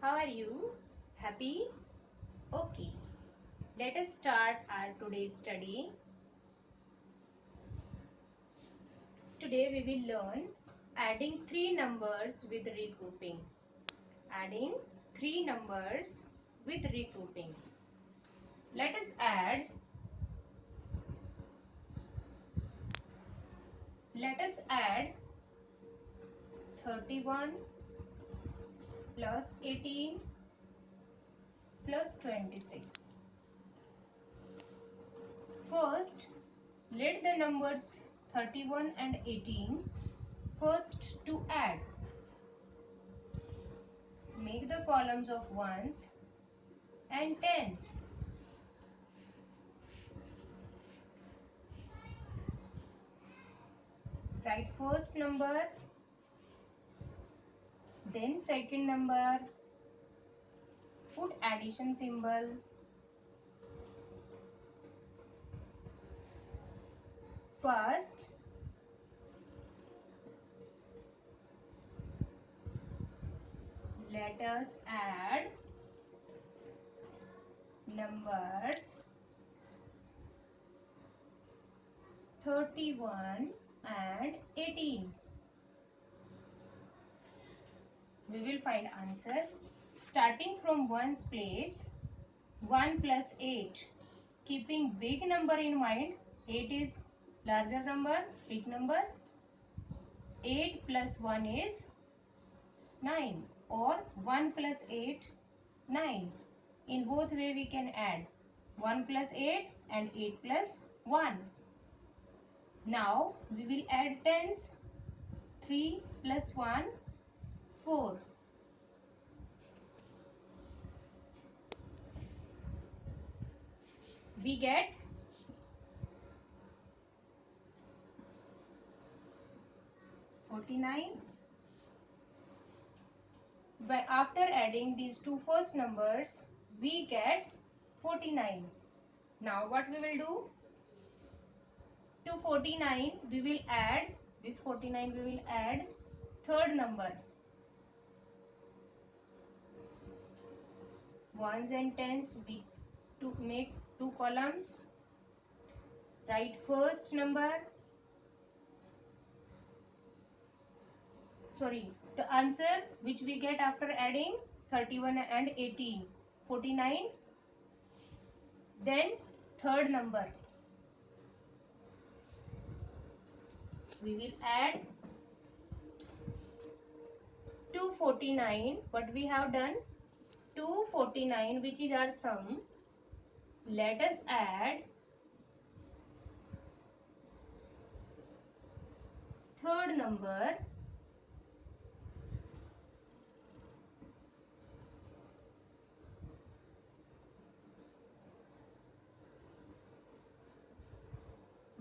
How are you? Happy? Okay. Let us start our today's study. Today we will learn adding three numbers with regrouping. Adding three numbers with regrouping. Let us add 31 plus 18 plus 26. First, let the numbers 31 and 18 first to add. Make the columns of ones and tens. Write first number, then second number, put addition symbol, first let us add numbers 31 and 18. We will find answer starting from ones place. 1 plus 8, keeping big number in mind. 8 is larger number, big number. 8 plus 1 is 9, or 1 plus 8, 9. In both way we can add 1 plus 8 and 8 plus 1. Now we will add tens. 3 plus 1, 4. We get 49. But after adding these two first numbers, we get 49. Now what we will do? To 49 we will add, this 49 we will add third number. Ones and tens, we to make two columns. Write first number. The answer which we get after adding 31 and 18, 49. Then third number. We will add 249. What we have done? 249, which is our sum. Let us add third number,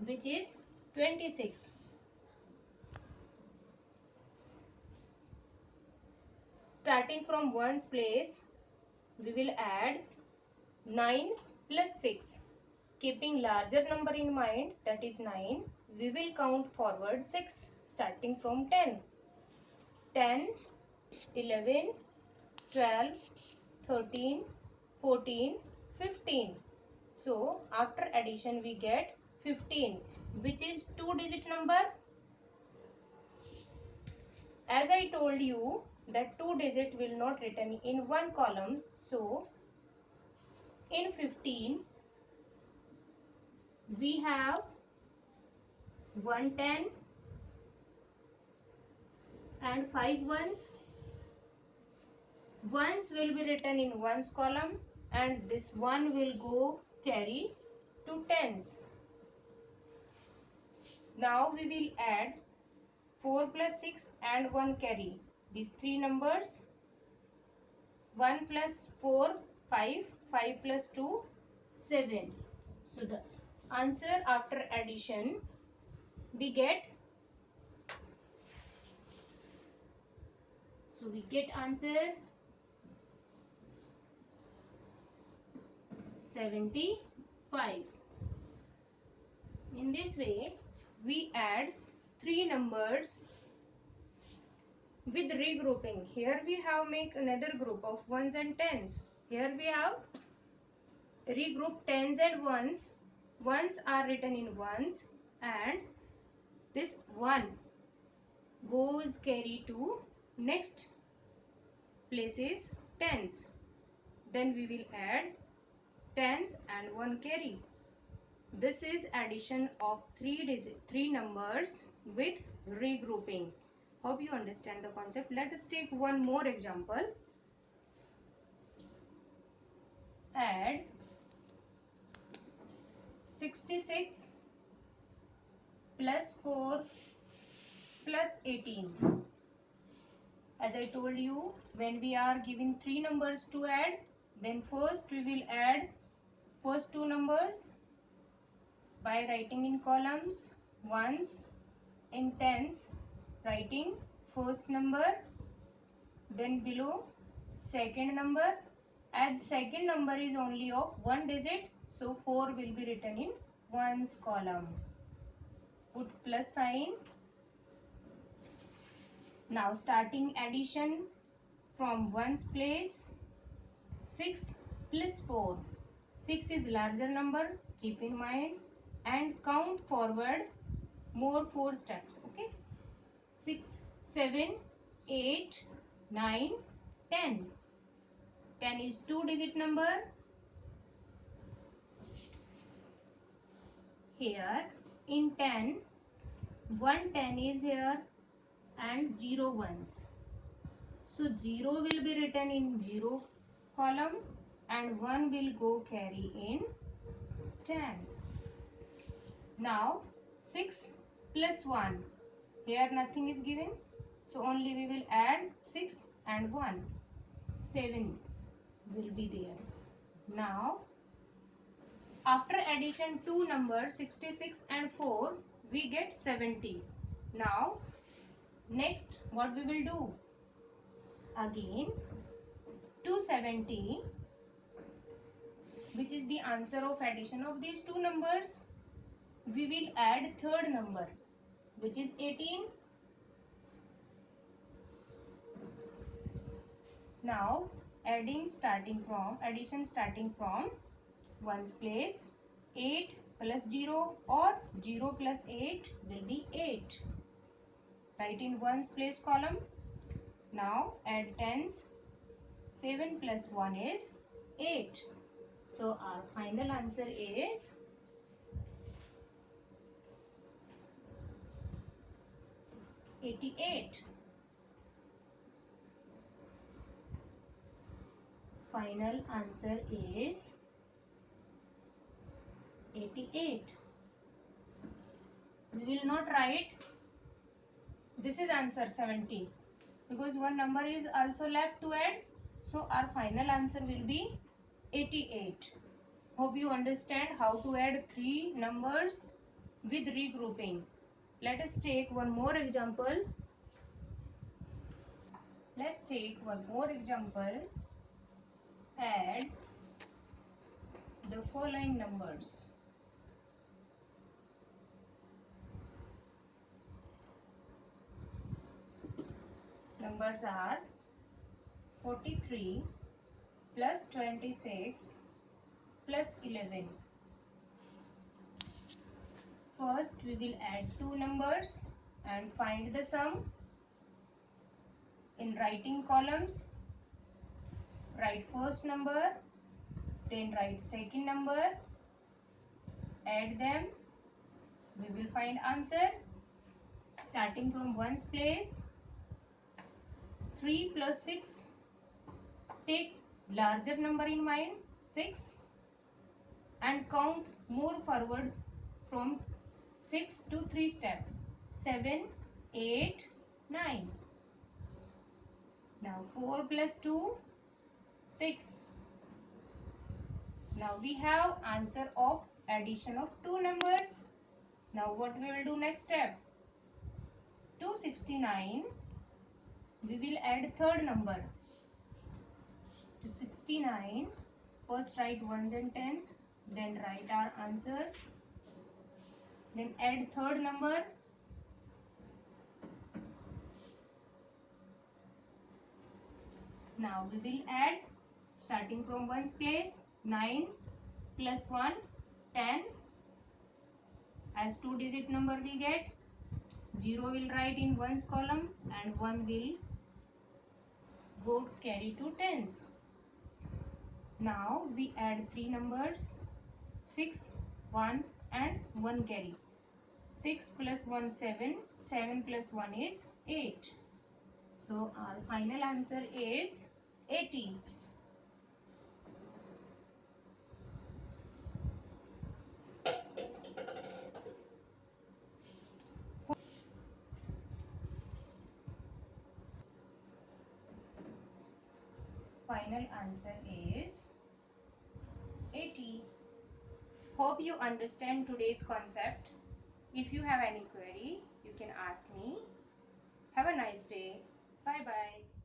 which is 26. Starting from ones place, we will add 9 plus 6. Keeping larger number in mind, that is 9, we will count forward 6 starting from 10. 10, 11, 12, 13, 14, 15. So after addition we get 15, which is 2-digit number. As I told you that 2-digit will not written in one column. So in 15 we have 110 and 5 ones. Ones will be written in ones column and this one will go carry to tens. Now we will add 4 plus 6 and 1 carry. These three numbers. 1 plus 4, 5. 5 plus 2, 7. So the answer after addition we get, answer 75. In this way we add three numbers with regrouping. Here we have make another group of ones and tens. Here we have regroup tens and ones. Ones are written in ones and this 1 goes carry to next places tens. Then we will add tens and 1 carry. This is addition of three numbers with regrouping. Hope you understand the concept. Let us take one more example. Add 66 plus 4 plus 18. As I told you, when we are given three numbers to add, then first we will add first two numbers by writing in columns ones in tens, writing first number, then below second number. As second number is only of one digit, so 4 will be written in ones column. Put plus sign. Now starting addition from ones place. 6 plus 4. 6 is larger number, keep in mind, and count forward more 4 steps. Okay. 6, 7, 8, 9, 10. 10 is 2-digit number. Here in 10, 1 10 is here and 0 ones. So 0 will be written in 0 column and 1 will go carry in tens. Now 6 plus 1. Here nothing is given. So only we will add 6 and 1. 7 will be there. Now after addition two numbers 66 and 4, we get 70. Now next what we will do? Again 270, which is the answer of addition of these two numbers. We will add third number, which is 18. Now addition starting from ones place. 8 plus 0 or 0 plus 8 will be 8. Write in ones place column. Now add tens. 7 plus 1 is 8. So our final answer is 88. Final answer is 88. We will not write this is answer 70 because one number is also left to add. So our final answer will be 88. Hope you understand how to add three numbers with regrouping. Let us take one more example. Let's take one more example. Add the following numbers. Numbers are 43 plus 26 plus 11. First we will add two numbers and find the sum. In writing columns, write first number, then write second number, add them, we will find answer. Starting from ones place, 3 plus 6, take larger number in mind, 6, and count more forward from 6 to 3 step, 7, 8, 9. Now 4 plus 2, 6. Now we have answer of addition of two numbers. Now what we will do next step? 269. We will add third number. To 69. First write ones and tens. Then write our answer. Then add third number. Now we will add, starting from ones place, 9 plus 1, 10. As 2-digit number we get, 0 will write in ones column and 1 will go carry to tens. Now we add 3 numbers, 6, 1 and 1 carry. 6 plus 1, 7. 7 plus 1 is 8. So our final answer is 80. Final answer is 80. Hope you understand today's concept. If you have any query, you can ask me. Have a nice day. Bye bye.